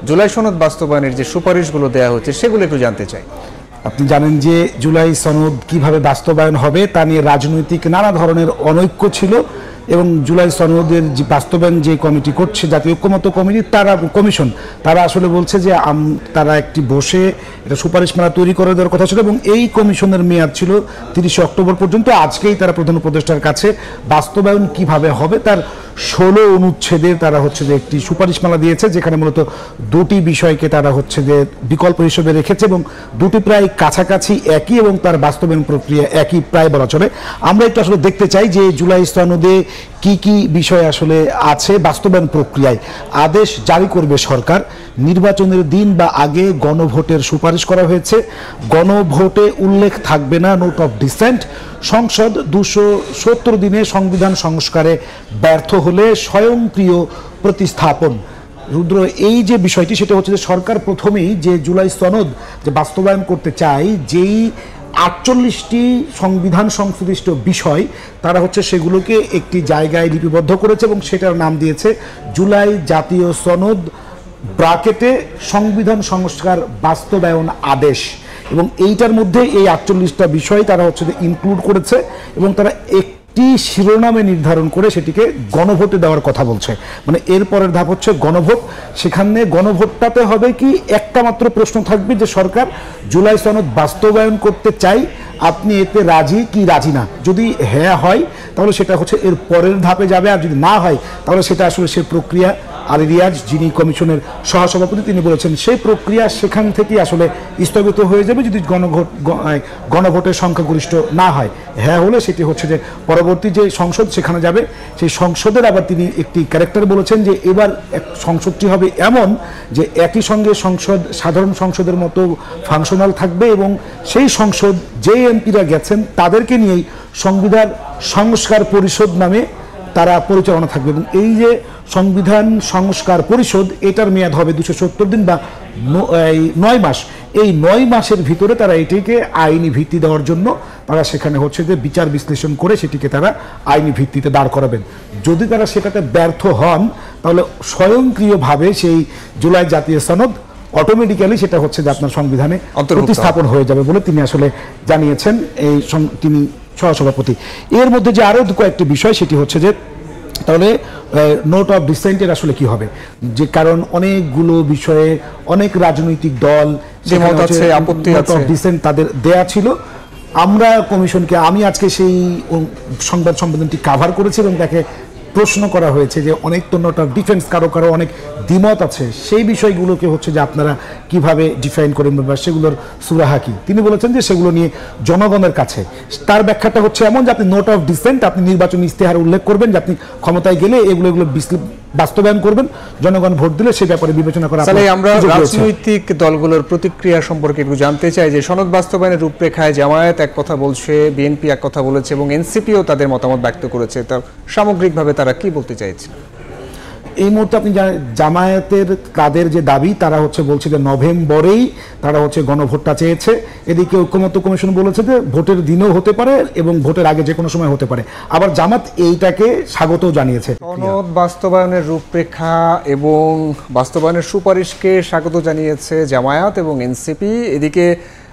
জুলাই সনদ বাস্তবায়নের যে সুপারিশগুলো দেওয়া হচ্ছে সেগুলো একটু জানতে চাই। আপনি জানেন যে জুলাই সনদ কিভাবে বাস্তবায়ন হবে তা নিয়ে রাজনৈতিক নানা ধরনের অনৈক্য ছিল এবং জুলাই সনদের যে বাস্তবায়ন যে কমিটি করছে জাতীয় ঐক্যমত্য কমিটি কমিশন তারা আসলে বলছে যে তারা একটি বসে এটা সুপারিশমালা তৈরি করে দেওয়ার কথা ছিল এবং এই কমিশনের মেয়াদ ছিল 30 অক্টোবর পর্যন্ত। আজকেই তারা প্রধান উপদেষ্টার কাছে বাস্তবায়ন কিভাবে হবে তার 16 অনুচ্ছেদের তারা যে একটি সুপারিশমালা দিয়েছে, যেখানে মূলত দুটি বিষয়কে তারা যে বিকল্প হিসেবে রেখেছে এবং দুটি প্রায় কাছাকাছি একই এবং তার বাস্তবায়ন প্রক্রিয়া একই প্রায় বলা চলে। আমরা একটু আসলে দেখতে চাই যে জুলাই সনদে কি কি বিষয় আসলে আছে বাস্তবায়ন প্রক্রিয়ায়। আদেশ জারি করবে সরকার, নির্বাচনের দিন বা আগে গণভোটের সুপারিশ করা হয়েছে, গণভোটে উল্লেখ থাকবে না নোট অফ ডিসেন্ট, সংসদ 270 দিনে সংবিধান সংস্কারে ব্যর্থ হলে স্বয়ংক্রিয় প্রতিস্থাপন। রুদ্র, এই যে বিষয়টি সেটা যে সরকার প্রথমেই যে জুলাই সনদ যে বাস্তবায়ন করতে চায়, যেই 48টি সংবিধান সংশ্লিষ্ট বিষয় তারা সেগুলোকে একটি জায়গায় লিপিবদ্ধ করেছে এবং সেটার নাম দিয়েছে জুলাই জাতীয় সনদ ব্র্যাকেটে সংবিধান সংস্কার বাস্তবায়ন আদেশ। এবং এইটার মধ্যে এই 48টা বিষয় তারা ইনক্লুড করেছে এবং তারা একটি শিরোনামে নির্ধারণ করে সেটিকে গণভোটে দেওয়ার কথা বলছে। মানে এর পরের ধাপ গণভোট। সেখানে গণভোটটাতে হবে কি একটা মাত্র প্রশ্ন থাকবে যে সরকার জুলাই সনদ বাস্তবায়ন করতে চাই, আপনি এতে রাজি কি রাজি না। যদি হ্যাঁ হয় তাহলে সেটা এর পরের ধাপে যাবে, আর যদি না হয় তাহলে সেটা সে প্রক্রিয়া আলী রিয়াজ যিনি কমিশনের সহসভাপতি তিনি বলেছেন সেই প্রক্রিয়া সেখান থেকে স্থগিত হয়ে যাবে যদি গণভোটের সংখ্যাগরিষ্ঠ না হয়। হ্যাঁ হলে সেটি যে পরবর্তী যে সংসদ সেখানে যাবে, সেই সংসদের আবার তিনি একটি ক্যারেক্টার বলেছেন যে এবার সংসদটি হবে এমন যে একই সঙ্গে সংসদ সাধারণ সংসদের মতো ফাংশনাল থাকবে এবং সেই সংসদ যে এমপিরা গেছেন তাদেরকে নিয়েই সংবিধান সংস্কার পরিষদ নামে তারা পরিচালনা থাকবে। এবং এই যে সংবিধান সংস্কার পরিষদ এটার মেয়াদ হবে 270 দিন বা 9 মাস। এই 9 মাসের ভিতরে তারা এটিকে আইনি ভিত্তি দেওয়ার জন্য তারা সেখানে যে বিচার বিশ্লেষণ করে সেটিকে তারা আইনি ভিত্তিতে দাঁড় করাবেন। যদি তারা সেটাতে ব্যর্থ হন তাহলে স্বয়ংক্রিয়ভাবে সেই জুলাই জাতীয় সনদ অটোমেটিক্যালি সেটা যে আপনার সংবিধানে প্রতিস্থাপন হয়ে যাবে বলে তিনি জানিয়েছেন এই তিনি সহসভাপতি। এর মধ্যে যে আরো কয়েকটি বিষয় সেটি যে তাহলে নোট অফ ডিসেন্টের কি হবে, যে কারণ অনেকগুলো বিষয়ে অনেক রাজনৈতিক দল আপত্তি নোট অফ ডিসেন্ট তাদের দেয়া ছিল। আমরা কমিশনকে আমি আজকে সেই সংবাদ সম্মেলনটি কাভার করেছি এবং তাকে প্রশ্ন করা হয়েছে যে অনেক তো নোট অফ ডিফেন্স কারো অনেক দ্বিমত আছে, সেই বিষয়গুলোকে যে আপনারা কিভাবে ডিফাইন করেন বা সেগুলোর সুরাহা কি। তিনি বলেছেন যে সেগুলো নিয়ে জনগণের কাছে তার ব্যাখ্যাটা এমন যে আপনি নোট অফ ডিসেন্ট আপনি নির্বাচনী ইস্তেহারে উল্লেখ করবেন যে আপনি ক্ষমতায় গেলে এগুলো বাস্তবায়ন করবেন, জনগণ ভোট দিলে সেই ব্যাপারে বিবেচনা করা। আমরা রাজনৈতিক দলগুলোর প্রতিক্রিয়া সম্পর্কে একটু জানতে চাই যে সনদ বাস্তবায়নের রূপরেখায় জামায়াত এক কথা বলছে, বিএনপি এক কথা বলেছে এবং এনসিপিও তাদের মতামত ব্যক্ত করেছে। তার সামগ্রিকভাবে তারা কি বলতে চাইছে? এই মুহূর্তে আপনি জামায়াতের তাদের যে দাবি তারা বলছে যে নভেম্বরেই তারা গণভোটটা চেয়েছে। এদিকে ঐক্যমত্য কমিশন বলেছে যে ভোটের দিনও হতে পারে এবং ভোটের আগে যে কোনো সময় হতে পারে। আবার জামাত এইটাকে স্বাগত জানিয়েছে। সনদ বাস্তবায়নের রূপরেখা এবং বাস্তবায়নের সুপারিশকে স্বাগত জানিয়েছে জামায়াত এবং এনসিপি। এদিকে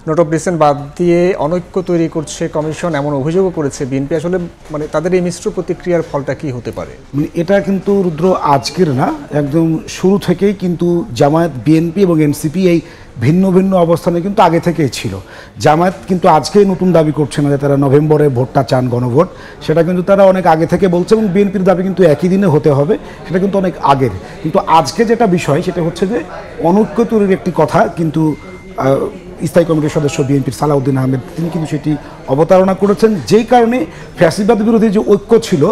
নোট অফ ডিসেন্ট বাদ দিয়ে অনৈক্য তৈরি করছে কমিশন, এমন অভিযোগও করেছে বিএনপি। তাদের এই মিশ্র প্রতিক্রিয়ার ফলটা কি হতে পারে? এটা কিন্তু রুদ্র আজকের না, একদম শুরু থেকেই কিন্তু জামায়াত, বিএনপি এবং এনসিপি এই ভিন্ন ভিন্ন অবস্থানে কিন্তু আগে থেকেই ছিল। জামায়াত কিন্তু আজকেই নতুন দাবি করছে না যে তারা নভেম্বরে ভোটটা চান, গণভোট, সেটা কিন্তু তারা অনেক আগে থেকে বলছে এবং বিএনপির দাবি কিন্তু একই দিনে হতে হবে, সেটা কিন্তু অনেক আগের। কিন্তু আজকে যেটা বিষয় সেটা যে অনৈক্য তৈরির একটি কথা কিন্তু স্থায়ী কমিটির সদস্য বিএনপির সালাউদ্দিন আহমেদ তিনি কিন্তু সেটি অবতারণা করেছেন, যেই কারণে ফ্যাসিবাদ বিরোধী যে ঐক্য ছিল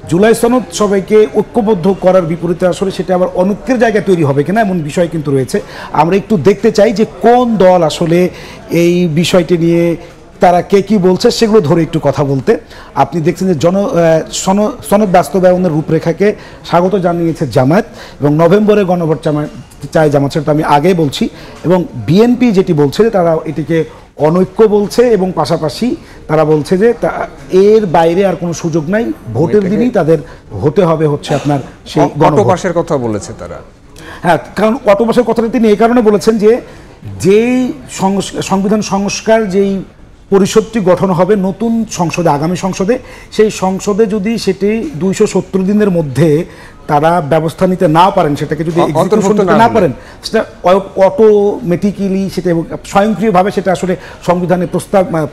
জুলাই সনদ সবাইকে ঐক্যবদ্ধ করার বিপরীতে সেটা আবার অনৈক্যের জায়গায় তৈরি হবে কিনা এমন বিষয় কিন্তু রয়েছে। আমরা একটু দেখতে চাই যে কোন দল এই বিষয়টি নিয়ে তারা কে কি বলছে সেগুলো ধরে একটু কথা বলতে। আপনি দেখছেন যে সনদ বাস্তবায়নের রূপরেখাকে স্বাগত জানিয়েছে জামায়াত এবং নভেম্বরে গণভোট চায় জামাত, সেটা আমি আগেই বলছি। এবং বিএনপি যেটি বলছে যে তারা এটিকে অনৈক্য বলছে এবং পাশাপাশি তারা বলছে যে এর বাইরে আর কোনো সুযোগ নাই, ভোটের দিনই তাদের হতে হবে আপনার সেই গণপাসের কথা বলেছে তারা। হ্যাঁ, কারণ অটো বসার কথাটা তিনি এই কারণে বলেছেন যে যেই সংবিধান সংস্কার যেই পরিষদটি গঠন হবে নতুন সংসদে, আগামী সংসদে, সেই সংসদে যদি সেটি 270 দিনের মধ্যে তারা ব্যবস্থা নিতে না পারেন, সেটাকে যদি এক্সিকিউশন করতে না পারেন, সেটা অটোমেটিক্যালি সেটা স্বয়ংক্রিয়ভাবে সেটা আসলে সংবিধানে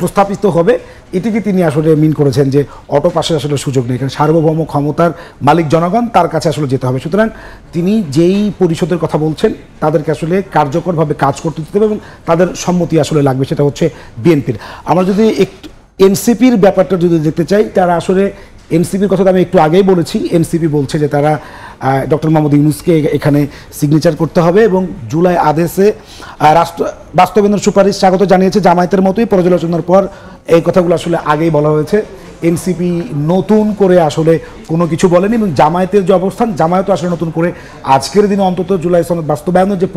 প্রস্তাবিত হবে। এটিকে তিনি আসলে মিন করেছেন যে অটো পাশের আসলে সুযোগ নেই, কারণ সার্বভৌম ক্ষমতার মালিক জনগণ, তার কাছে আসলে যেতে হবে। সুতরাং তিনি যেই পরিষদের কথা বলছেন তাদেরকে আসলে কার্যকরভাবে কাজ করতে দিতে হবে এবং তাদের সম্মতি আসলে লাগবে, সেটা হচ্ছে বিএনপির। আমরা যদি একটু এনসিপির ব্যাপারটা যদি দেখতে চাই, তারা আসলে এনসিপির কথা আমি একটু আগেই বলেছি। এনসিপি বলছে যে তারা ডক্টর মোহাম্মদ ইউনূসকে এখানে সিগনেচার করতে হবে এবং জুলাই আদেশে বাস্তবায়নের সুপারিশ স্বাগত জানিয়েছে। জামায়াতের মতোই পর্যালোচনার পর এই কথাগুলো আসলে আগেই বলা হয়েছে। এনসিপি নতুন করে আসলে কোনো কিছু বলেনি এবং জামায়াতের যে অবস্থান, জামায়াতও আসলে নতুন করে আজকের দিনে অন্তত জুলাই সনদ বাস্তবায়নের যে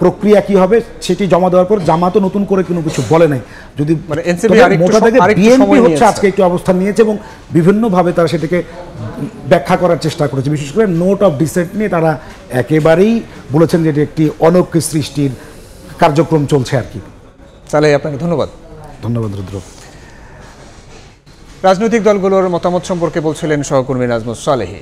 প্রক্রিয়া কী হবে সেটি জমা দেওয়ার পর জামায়াতও নতুন করে কোনো কিছু বলে নাই। যদি বিএনপি হচ্ছে আজকে একটু অবস্থান নিয়েছে এবং বিভিন্নভাবে তারা সেটাকে ব্যাখ্যা করার চেষ্টা করেছে। বিশেষ করে নোট অফ ডিসেন্ট নিয়ে তারা একেবারেই বলেছেন যে এটি একটি অনৈক্য সৃষ্টির কার্যক্রম চলছে আর কি। তাহলে আপনাকে ধন্যবাদ। ধন্যবাদ রুদ্র। রাজনৈতিক দলগুলোর মতামত সম্পর্কে বলছিলেন সহকর্মী নাজমুস সালেহী।